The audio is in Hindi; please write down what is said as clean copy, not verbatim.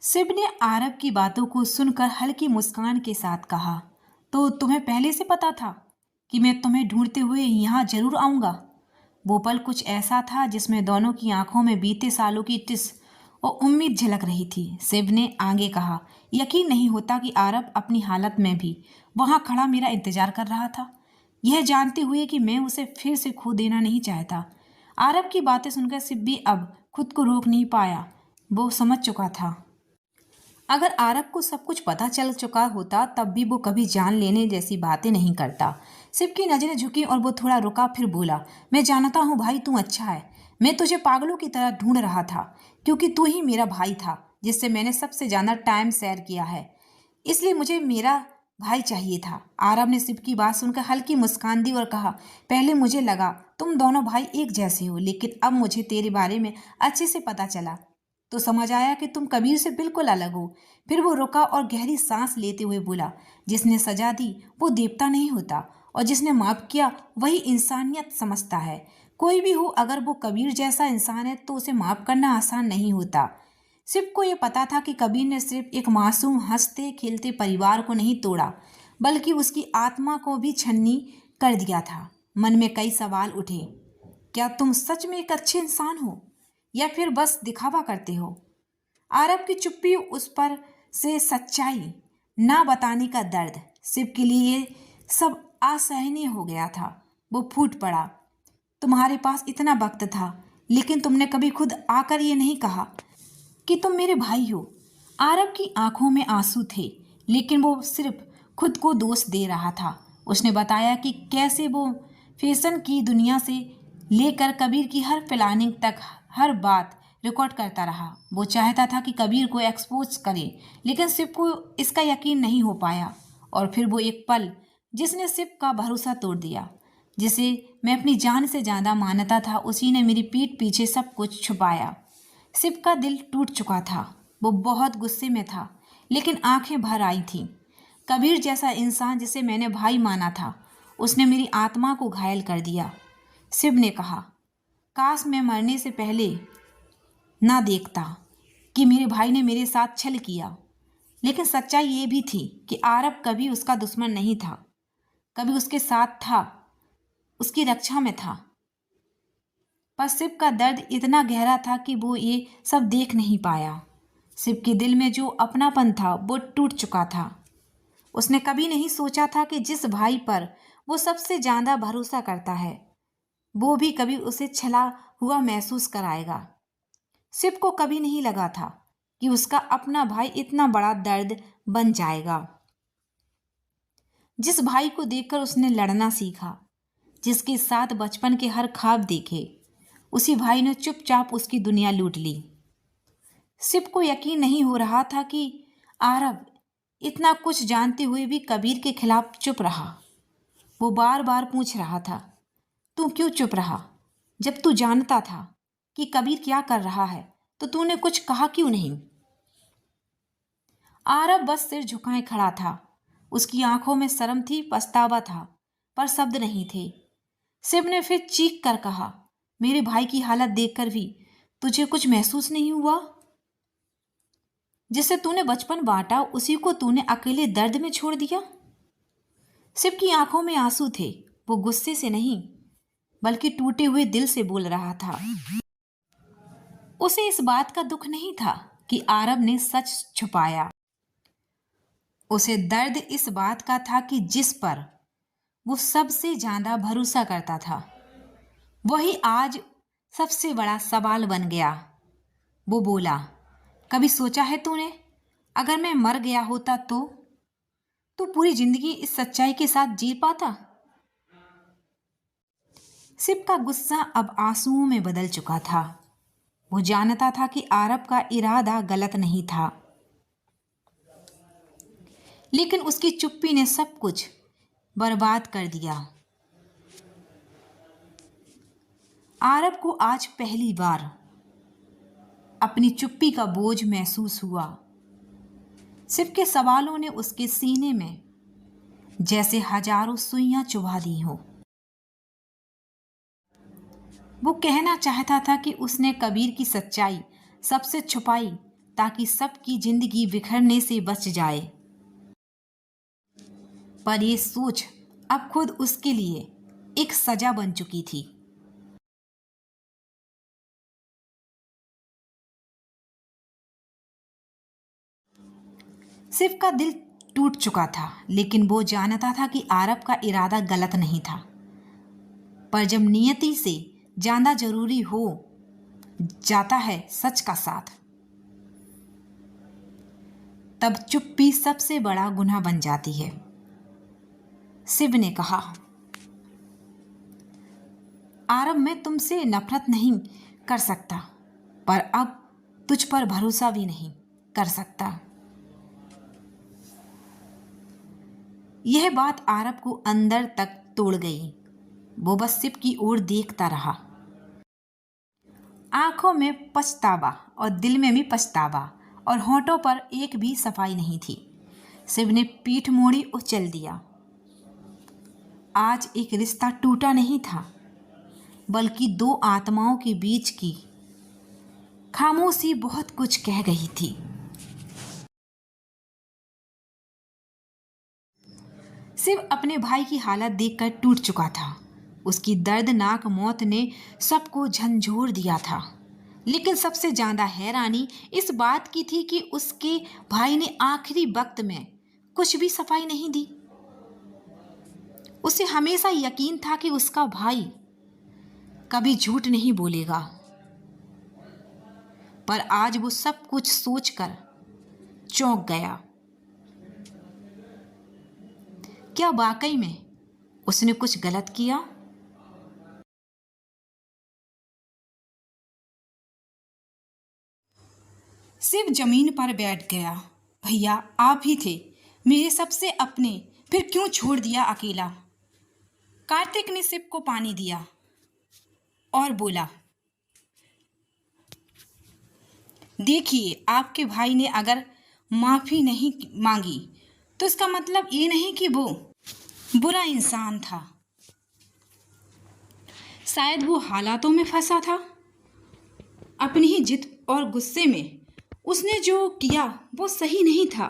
शिव ने आरब की बातों को सुनकर हल्की मुस्कान के साथ कहा, तो तुम्हें पहले से पता था कि मैं तुम्हें ढूंढते हुए यहाँ जरूर आऊँगा। वो पल कुछ ऐसा था जिसमें दोनों की आंखों में बीते सालों की टिस और उम्मीद झलक रही थी। शिव ने आगे कहा, यकीन नहीं होता कि आरब अपनी हालत में भी वहाँ खड़ा मेरा इंतजार कर रहा था, यह जानते हुए कि मैं उसे फिर से खो देना नहीं चाहता। आरब की बातें सुनकर शिव भी अब खुद को रोक नहीं पाया। वो समझ चुका था, अगर आरब को सब कुछ पता चल चुका होता तब भी वो कभी जान लेने जैसी बातें नहीं करता। शिव की नजरें झुकी और वो थोड़ा रुका, फिर बोला, मैं जानता हूँ भाई, तू अच्छा है। मैं तुझे पागलों की तरह ढूंढ रहा था, क्योंकि तू ही मेरा भाई था जिससे मैंने सबसे ज्यादा टाइम शेयर किया है। इसलिए मुझे मेरा भाई चाहिए था। आरब ने शिव की बात सुनकर हल्की मुस्कान दी और कहा, पहले मुझे लगा तुम दोनों भाई एक जैसे हो, लेकिन अब मुझे तेरे बारे में अच्छे से पता चला तो समझ आया कि तुम कबीर से बिल्कुल अलग हो। फिर वो रुका और गहरी सांस लेते हुए बोला, जिसने सजा दी वो देवता नहीं होता, और जिसने माफ किया वही इंसानियत समझता है। कोई भी हो, अगर वो कबीर जैसा इंसान है तो उसे माफ करना आसान नहीं होता। शिव को ये पता था कि कबीर ने सिर्फ एक मासूम हंसते खेलते परिवार को नहीं तोड़ा, बल्कि उसकी आत्मा को भी छन्नी कर दिया था। मन में कई सवाल उठे, क्या तुम सच में एक अच्छे इंसान हो या फिर बस दिखावा करते हो? आरब की चुप्पी, उस पर से सच्चाई ना बताने का दर्द, शिव के लिए सब असहनीय हो गया था। वो फूट पड़ा, तुम्हारे पास इतना वक्त था, लेकिन तुमने कभी खुद आकर ये नहीं कहा कि तुम मेरे भाई हो। आरब की आंखों में आंसू थे, लेकिन वो सिर्फ खुद को दोष दे रहा था। उसने बताया कि कैसे वो फैशन की दुनिया से लेकर कबीर की हर प्लानिंग तक हर बात रिकॉर्ड करता रहा। वो चाहता था कि कबीर को एक्सपोज करे, लेकिन शिव को इसका यकीन नहीं हो पाया। और फिर वो एक पल जिसने शिव का भरोसा तोड़ दिया, जिसे मैं अपनी जान से ज़्यादा मानता था, उसी ने मेरी पीठ पीछे सब कुछ छुपाया। शिव का दिल टूट चुका था। वो बहुत गुस्से में था, लेकिन आंखें भर आई थीं। कबीर जैसा इंसान जिसे मैंने भाई माना था, उसने मेरी आत्मा को घायल कर दिया। शिव ने कहा, काश मैं मरने से पहले ना देखता कि मेरे भाई ने मेरे साथ छल किया। लेकिन सच्चाई ये भी थी कि आरब कभी उसका दुश्मन नहीं था, कभी उसके साथ था, उसकी रक्षा में था। पर शिव का दर्द इतना गहरा था कि वो ये सब देख नहीं पाया। शिव के दिल में जो अपनापन था वो टूट चुका था। उसने कभी नहीं सोचा था कि जिस भाई पर वो सबसे ज्यादा भरोसा करता है, वो भी कभी उसे छला हुआ महसूस कराएगा। शिव को कभी नहीं लगा था कि उसका अपना भाई इतना बड़ा दर्द बन जाएगा। जिस भाई को देखकर उसने लड़ना सीखा, जिसके साथ बचपन के हर ख्वाब देखे, उसी भाई ने चुपचाप उसकी दुनिया लूट ली। शिव को यकीन नहीं हो रहा था कि आरब इतना कुछ जानते हुए भी कबीर के खिलाफ चुप रहा। वो बार बार पूछ रहा था, तू क्यों चुप रहा? जब तू जानता था कि कबीर क्या कर रहा है तो तूने कुछ कहा क्यों नहीं? आरब बस सिर झुकाए खड़ा था। उसकी आंखों में शर्म थी, पछतावा था, पर शब्द नहीं थे। शिव ने फिर चीख कर कहा, मेरे भाई की हालत देखकर भी तुझे कुछ महसूस नहीं हुआ? जिससे तूने बचपन बांटा, उसी को तूने अकेले दर्द में छोड़ दिया? शिव की आंखों में आंसू थे। वो गुस्से से नहीं, बल्कि टूटे हुए दिल से बोल रहा था। उसे इस बात का दुख नहीं था कि आरब ने सच छुपाया। उसे दर्द इस बात का था कि जिस पर वो सबसे ज्यादा भरोसा करता था, वही आज सबसे बड़ा सवाल बन गया। वो बोला, कभी सोचा है तूने, अगर मैं मर गया होता तो पूरी जिंदगी इस सच्चाई के साथ जी पाता? शिव का गुस्सा अब आंसुओं में बदल चुका था। वो जानता था कि आरब का इरादा गलत नहीं था, लेकिन उसकी चुप्पी ने सब कुछ बर्बाद कर दिया। आरब को आज पहली बार अपनी चुप्पी का बोझ महसूस हुआ। शिव के सवालों ने उसके सीने में जैसे हजारों सुइयां चुभा दी हो। वो कहना चाहता था कि उसने कबीर की सच्चाई सबसे छुपाई, ताकि सबकी जिंदगी बिखरने से बच जाए। पर ये सोच अब खुद उसके लिए एक सजा बन चुकी थी। शिव का दिल टूट चुका था, लेकिन वो जानता था कि आरब का इरादा गलत नहीं था। पर जब नियति से ज्यादा जरूरी हो जाता है सच का साथ, तब चुप्पी सबसे बड़ा गुनाह बन जाती है। शिव ने कहा, आरब, मैं तुमसे नफरत नहीं कर सकता, पर अब तुझ पर भरोसा भी नहीं कर सकता। यह बात आरब को अंदर तक तोड़ गई। वो बस शिव की ओर देखता रहा, आंखों में पछतावा और दिल में भी पछतावा, और होंठों पर एक भी सफाई नहीं थी। शिव ने पीठ मोड़ी और चल दिया। आज एक रिश्ता टूटा नहीं था, बल्कि दो आत्माओं के बीच की खामोशी बहुत कुछ कह गई थी। शिव अपने भाई की हालत देखकर टूट चुका था। उसकी दर्दनाक मौत ने सबको झंझोर दिया था, लेकिन सबसे ज्यादा हैरानी इस बात की थी कि उसके भाई ने आखिरी वक्त में कुछ भी सफाई नहीं दी। उसे हमेशा यकीन था कि उसका भाई कभी झूठ नहीं बोलेगा, पर आज वो सब कुछ सोचकर चौंक गया। क्या वाकई में उसने कुछ गलत किया? शिव जमीन पर बैठ गया। भैया, आप ही थे, मेरे सबसे अपने, फिर क्यों छोड़ दिया अकेला? कार्तिक ने शिव को पानी दिया और बोला, देखिए, आपके भाई ने अगर माफी नहीं मांगी तो इसका मतलब ये नहीं कि वो बुरा इंसान था। शायद वो हालातों में फंसा था। अपनी ही जिद और गुस्से में उसने जो किया वो सही नहीं था।